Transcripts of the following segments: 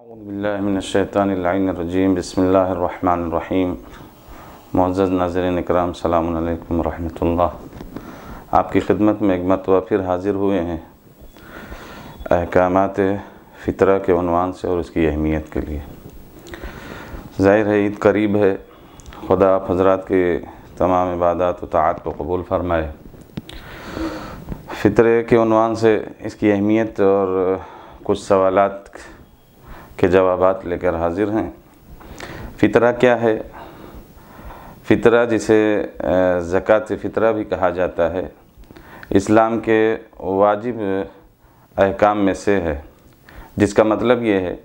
اعوذ باللہ من الشیطان اللعین الرجیم بسم اللہ الرحمن الرحیم۔ معزز ناظرین اکرام، السلام علیکم ورحمۃ اللہ۔ آپ کی خدمت میں ایک مرتبہ پھر حاضر ہوئے ہیں احکامات فطرہ کے عنوان سے اور اس کی اہمیت کے لیے۔ ظاہر ہے عید قریب ہے، خدا آپ حضرات کے تمام عبادات و طاعات کو قبول فرمائے۔ فطرے کے عنوان سے اس کی اہمیت اور کچھ سوالات کے جوابات لے کر حاضر ہیں۔ فطرہ کیا ہے؟ فطرہ جسے زکوٰۃ فطرہ بھی کہا جاتا ہے، اسلام کے واجب احکام میں سے ہے، جس کا مطلب یہ ہے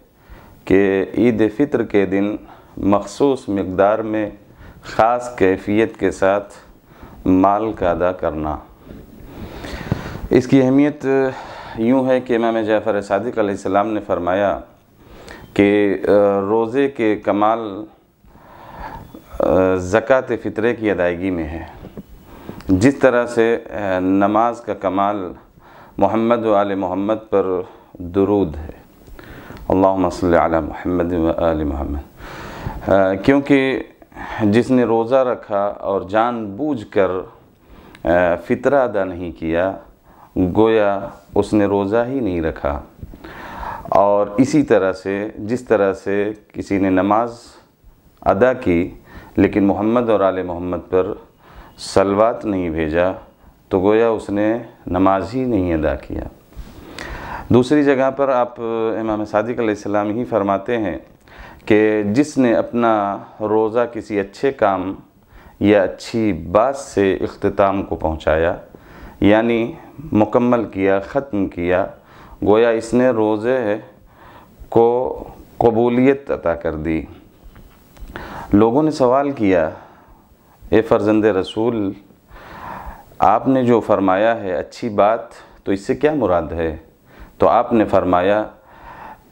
کہ عید فطر کے دن مخصوص مقدار میں خاص کیفیت کے ساتھ مال کا ادا کرنا۔ اس کی اہمیت یوں ہے کہ امام جعفر صادق علیہ السلام نے فرمایا کہ روزے کے کمال زکوٰۃ فطرے کی ادائیگی میں ہے، جس طرح سے نماز کا کمال محمد و آل محمد پر درود ہے، اللہم صلی علی محمد و آل محمد۔ کیونکہ جس نے روزہ رکھا اور جان بوجھ کر فطرہ ادا نہیں کیا، گویا اس نے روزہ ہی نہیں رکھا۔ اور اسی طرح سے جس طرح سے کسی نے نماز ادا کی لیکن محمد اور آل محمد پر صلوات نہیں بھیجا، تو گویا اس نے نماز ہی نہیں ادا کیا۔ دوسری جگہ پر آپ امام صادق علیہ السلام ہی فرماتے ہیں کہ جس نے اپنا روزہ کسی اچھے کام یا اچھی بات سے اختتام کو پہنچایا، یعنی مکمل کیا، ختم کیا، گویا اس نے روزے کو قبولیت عطا کر دی۔ لوگوں نے سوال کیا، اے فرزند رسول، آپ نے جو فرمایا ہے اچھی بات، تو اس سے کیا مراد ہے؟ تو آپ نے فرمایا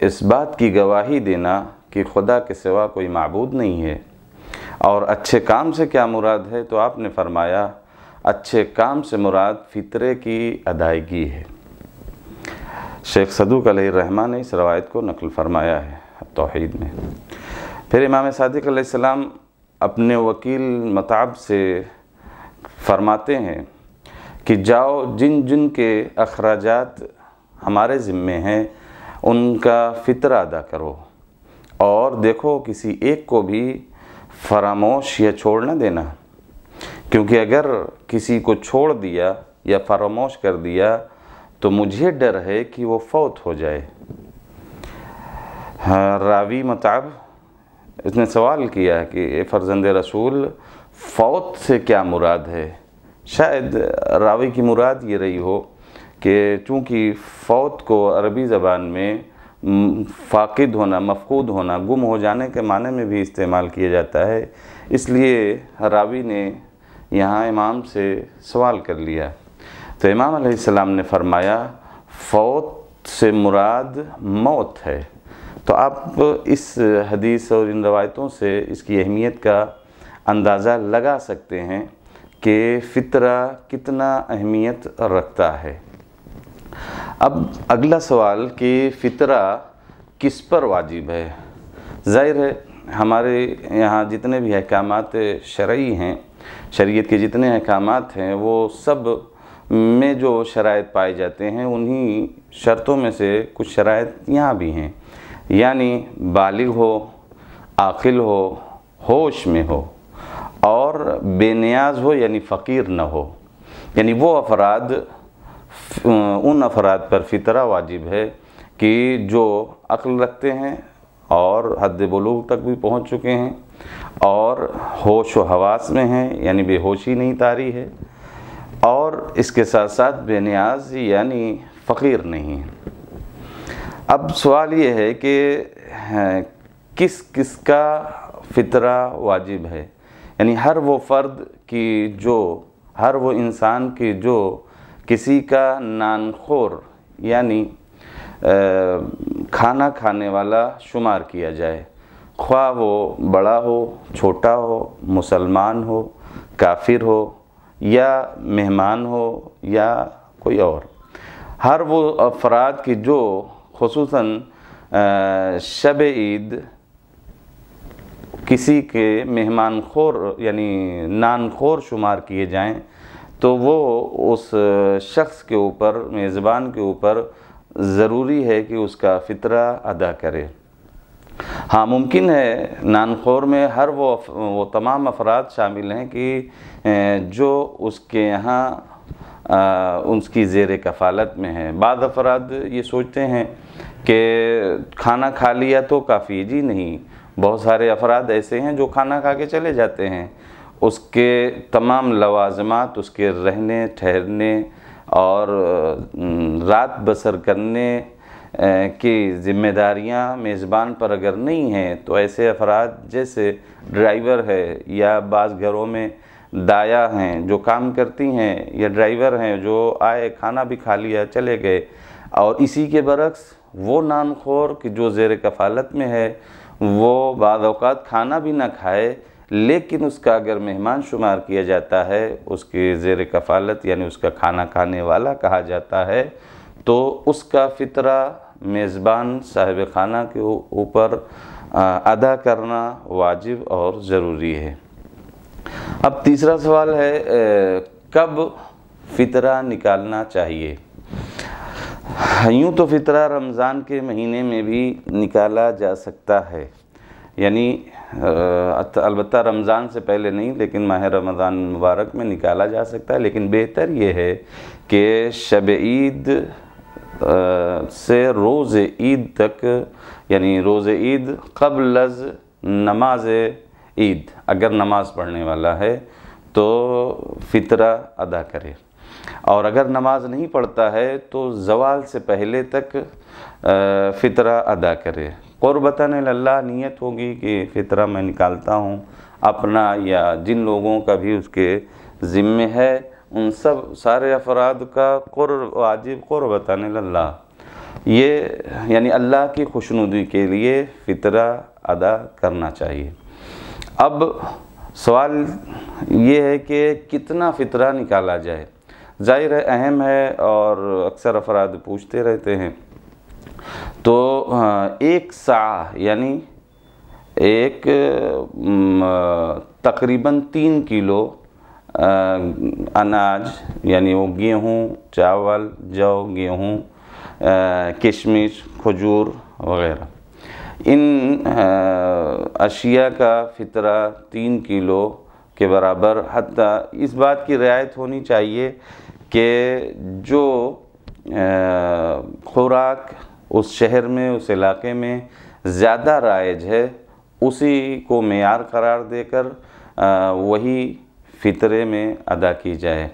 اس بات کی گواہی دینا کہ خدا کے سوا کوئی معبود نہیں ہے۔ اور اچھے کام سے کیا مراد ہے؟ تو آپ نے فرمایا اچھے کام سے مراد فطرے کی ادائیگی ہے۔ شیخ صدوق علیہ الرحمہ نے اس روایت کو نقل فرمایا ہے توحید میں۔ پھر امام صادق علیہ السلام اپنے وکیل متعب سے فرماتے ہیں کہ جاؤ جن جن کے اخراجات ہمارے ذمے ہیں ان کا فطرہ ادا کرو، اور دیکھو کسی ایک کو بھی فراموش یا چھوڑ نہ دینا، کیونکہ اگر کسی کو چھوڑ دیا یا فراموش کر دیا تو مجھے ڈر ہے کہ وہ فوت ہو جائے۔ راوی متعب اس نے سوال کیا کہ اے فرزند رسول، فوت سے کیا مراد ہے؟ شاید راوی کی مراد یہ رہی ہو کہ چونکہ فوت کو عربی زبان میں فاقد ہونا، مفقود ہونا، گم ہو جانے کے معنی میں بھی استعمال کیا جاتا ہے، اس لیے راوی نے یہاں امام سے سوال کر لیا۔ تو امام علیہ السلام نے فرمایا فوت سے مراد موت ہے۔ تو آپ اس حدیث اور ان روایتوں سے اس کی اہمیت کا اندازہ لگا سکتے ہیں کہ فطرہ کتنا اہمیت رکھتا ہے۔ اب اگلا سوال کہ فطرہ کس پر واجب ہے؟ ظاہر ہے ہمارے یہاں جتنے بھی احکامات شرعی ہیں، شریعت کے جتنے احکامات ہیں، وہ سب میں جو شرائط پائے جاتے ہیں انہی شرطوں میں سے کچھ شرائط یہاں بھی ہیں، یعنی بالغ ہو، عاقل ہو، ہوش میں ہو، اور بے نیاز ہو یعنی فقیر نہ ہو۔ یعنی وہ افراد، ان افراد پر فطرہ واجب ہے کہ جو عقل رکھتے ہیں اور حد بلوغ تک بھی پہنچ چکے ہیں، اور ہوش و حواس میں ہیں یعنی بے ہوشی نہیں طاری ہے، اور اس کے ساتھ ساتھ بے نیاز یعنی فقیر نہیں۔ اب سوال یہ ہے کہ کس کس کا فطرہ واجب ہے؟ یعنی ہر وہ فرد کی جو، ہر وہ انسان کی جو کسی کا نانخور یعنی کھانا کھانے والا شمار کیا جائے، خواہ وہ بڑا ہو، چھوٹا ہو، مسلمان ہو، کافر ہو، یا مہمان ہو، یا کوئی اور، ہر وہ افراد کی جو خصوصاً شب عید کسی کے مہمان خور یعنی نان خور شمار کیے جائیں تو وہ اس شخص کے اوپر، میزبان کے اوپر ضروری ہے کہ اس کا فطرہ ادا کرے۔ ہاں ممکن ہے نان خور میں ہر وہ تمام افراد شامل ہیں کہ جو اس کے یہاں اس کی زیر کفالت میں ہیں۔ بعض افراد یہ سوچتے ہیں کہ کھانا کھا لیا تو کافی، جی نہیں، بہت سارے افراد ایسے ہیں جو کھانا کھا کے چلے جاتے ہیں، اس کے تمام لوازمات، اس کے رہنے ٹھہرنے اور رات بسر کرنے کی ذمہ داریاں میزبان پر اگر نہیں ہیں تو ایسے افراد جیسے ڈرائیور ہے، یا بعض گھروں میں دایا ہیں جو کام کرتی ہیں، یا ڈرائیور ہیں جو آئے کھانا بھی کھا لیا چلے گئے، اور اسی کے برعکس وہ نان خور کہ جو زیر کفالت میں ہے وہ بعض اوقات کھانا بھی نہ کھائے، لیکن اس کا اگر مہمان شمار کیا جاتا ہے، اس کے زیر کفالت یعنی اس کا کھانا کھانے والا کہا جاتا ہے، تو اس کا فطرہ میزبان صاحب خانہ کے اوپر ادا کرنا واجب اور ضروری ہے۔ اب تیسرا سوال ہے کب فطرہ نکالنا چاہیے؟ یوں تو فطرہ رمضان کے مہینے میں بھی نکالا جا سکتا ہے، یعنی البتہ رمضان سے پہلے نہیں، لیکن ماہ رمضان مبارک میں نکالا جا سکتا ہے، لیکن بہتر یہ ہے کہ شب عید سے روز عید تک، یعنی روز عید قبل از نماز عید اگر نماز پڑھنے والا ہے تو فطرہ ادا کرے، اور اگر نماز نہیں پڑھتا ہے تو زوال سے پہلے تک فطرہ ادا کرے۔ قربتاً اللہ نیت ہوگی کہ فطرہ میں نکالتا ہوں اپنا یا جن لوگوں کا بھی اس کے ذمہ ہے، ان سارے افراد کا واجب قربتاً اللہ، یہ یعنی اللہ کی خوشنودی کے لیے فطرہ ادا کرنا چاہیے۔ اب سوال یہ ہے کہ کتنا فطرہ نکالا جائے؟ ظاہر ہے اہم ہے اور اکثر افراد پوچھتے رہتے ہیں، تو 1 ساع یعنی تقریباً 3 کلو اناج، یعنی وہ گیہوں، چاول، جو، گیہوں، کشمش، کھجور وغیرہ، ان اشیاء کا فطرہ 3 کلو کے برابر، حتیٰ اس بات کی رعایت ہونی چاہیے کہ جو خوراک اس شہر میں، اس علاقے میں زیادہ رائج ہے، اسی کو معیار قرار دے کر وہی فطرے میں ادا کی جائے۔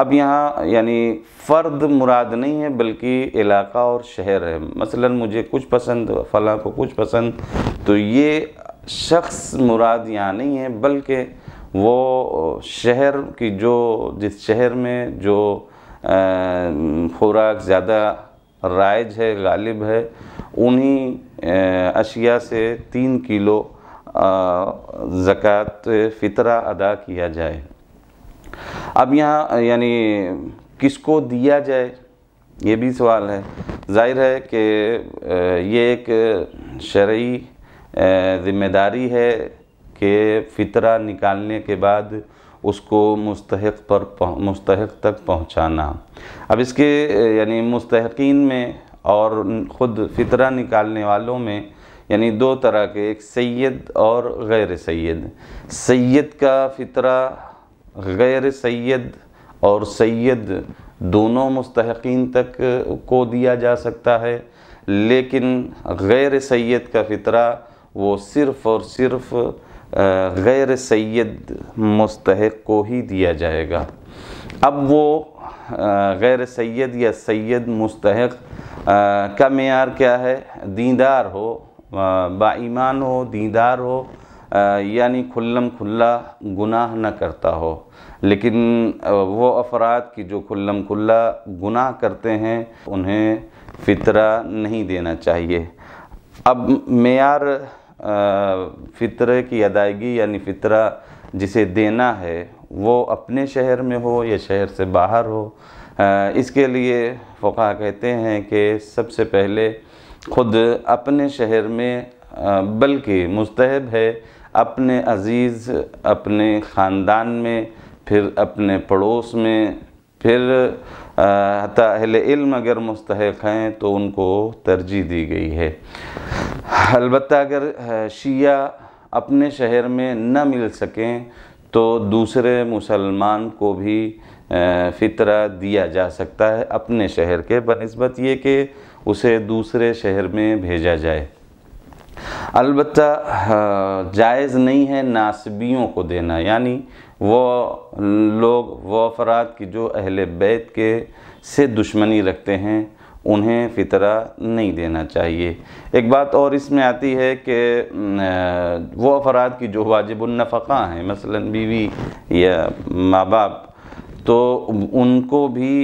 اب یہاں یعنی فرد مراد نہیں ہے بلکہ علاقہ اور شہر ہے، مثلا مجھے کچھ پسند، فلاں کو کچھ پسند، تو یہ شخص مراد یہاں نہیں ہے بلکہ وہ شہر کی جس شہر میں جو خوراک زیادہ رائج ہے، غالب ہے، انہی اشیاء سے 3 کلو زکوٰۃ فطرہ ادا کیا جائے۔ اب یہاں یعنی کس کو دیا جائے یہ بھی سوال ہے۔ ظاہر ہے کہ یہ ایک شرعی ذمہ داری ہے کہ فطرہ نکالنے کے بعد اس کو مستحق تک پہنچانا۔ اب اس کے یعنی مستحقین میں اور خود فطرہ نکالنے والوں میں یعنی 2 طرح کے، ایک سید اور غیر سید۔ سید کا فطرہ غیر سید اور سید دونوں مستحقین تک کو دیا جا سکتا ہے، لیکن غیر سید کا فطرہ وہ صرف اور صرف غیر سید مستحق کو ہی دیا جائے گا۔ اب وہ غیر سید یا سید مستحق کا معیار کیا ہے؟ دیندار ہو، با ایمان ہو، دیندار ہو، یعنی کھلم کھلا گناہ نہ کرتا ہو۔ لیکن وہ افراد کی جو کھلم کھلا گناہ کرتے ہیں انہیں فطرہ نہیں دینا چاہیے۔ اب معیار فطرے کی ادائیگی یعنی فطرہ جسے دینا ہے وہ اپنے شہر میں ہو یا شہر سے باہر ہو، اس کے لیے فقہا کہتے ہیں کہ سب سے پہلے خود اپنے شہر میں بلکہ مستحب ہے اپنے عزیز، اپنے خاندان میں، پھر اپنے پڑوس میں، پھر حتی اہل علم اگر مستحق ہیں تو ان کو ترجیح دی گئی ہے۔ البتہ اگر شیعہ اپنے شہر میں نہ مل سکیں تو دوسرے مسلمان کو بھی فطرہ دیا جا سکتا ہے اپنے شہر کے، بنسبت یہ کہ اسے دوسرے شہر میں بھیجا جائے۔ البتہ جائز نہیں ہے ناسبیوں کو دینا، یعنی وہ لوگ، وہ افراد کی جو اہل بیت کے سے دشمنی رکھتے ہیں، انہیں فطرہ نہیں دینا چاہیے۔ ایک بات اور اس میں آتی ہے کہ وہ افراد کی جو واجب النفقہ ہیں، مثلا بیوی یا ماں باپ، تو ان کو بھی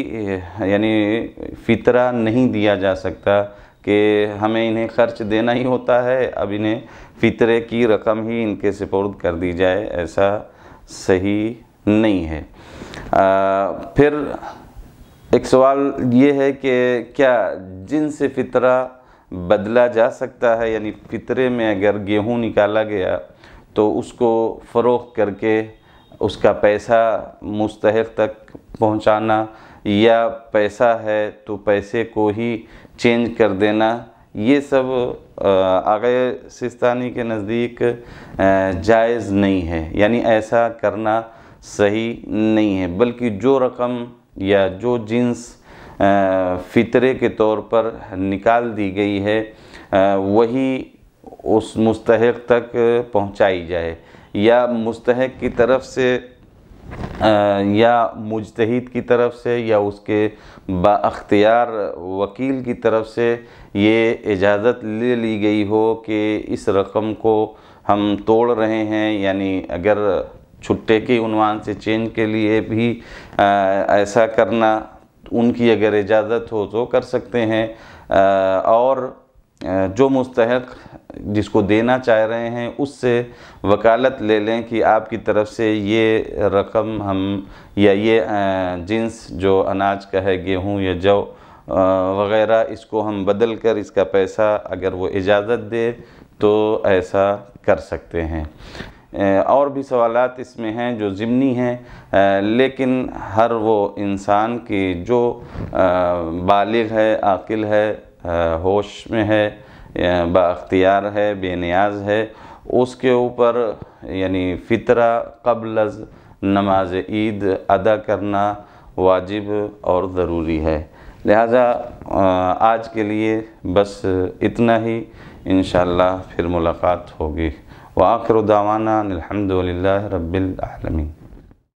یعنی فطرہ نہیں دیا جا سکتا کہ ہمیں انہیں خرچ دینا ہی ہوتا ہے، اب انہیں فطرے کی رقم ہی ان کے سپرد کر دی جائے، ایسا صحیح نہیں ہے۔ پھر ایک سوال یہ ہے کہ کیا جنس فطرہ بدلا جا سکتا ہے؟ یعنی فطرے میں اگر گیہوں نکالا گیا تو اس کو فروخت کر کے اس کا پیسہ مستحق تک پہنچانا، یا پیسہ ہے تو پیسے کو ہی چینج کر دینا، یہ سب آقا سستانی کے نزدیک جائز نہیں ہے، یعنی ایسا کرنا صحیح نہیں ہے، بلکہ جو رقم یا جو جنس فطرے کے طور پر نکال دی گئی ہے وہی اس مستحق تک پہنچائی جائے، یا مستحق کی طرف سے یا مجتہد کی طرف سے یا اس کے بااختیار وکیل کی طرف سے یہ اجازت لے لی گئی ہو کہ اس رقم کو ہم توڑ رہے ہیں، یعنی اگر چھٹے کے عنوان سے چینج کے لیے بھی ایسا کرنا، ان کی اگر اجازت ہو تو کر سکتے ہیں، اور جو مستحق جس کو دینا چاہ رہے ہیں اس سے وکالت لے لیں کہ آپ کی طرف سے یہ رقم ہم یا یہ جنس جو اناج کا ہے، گیہوں یا جو وغیرہ، اس کو ہم بدل کر اس کا پیسہ اگر وہ اجازت دے تو ایسا کر سکتے ہیں۔ اور بھی سوالات اس میں ہیں جو ضمنی ہیں، لیکن ہر وہ انسان کی جو بالغ ہے، عاقل ہے، ہوش میں ہے، بااختیار ہے، بے نیاز ہے، اس کے اوپر یعنی فطرہ قبل از نماز عید ادا کرنا واجب اور ضروری ہے۔ لہذا آج کے لیے بس اتنا ہی، انشاءاللہ پھر ملاقات ہوگی۔ وآخر دعوانا الحمد للہ رب العالمین۔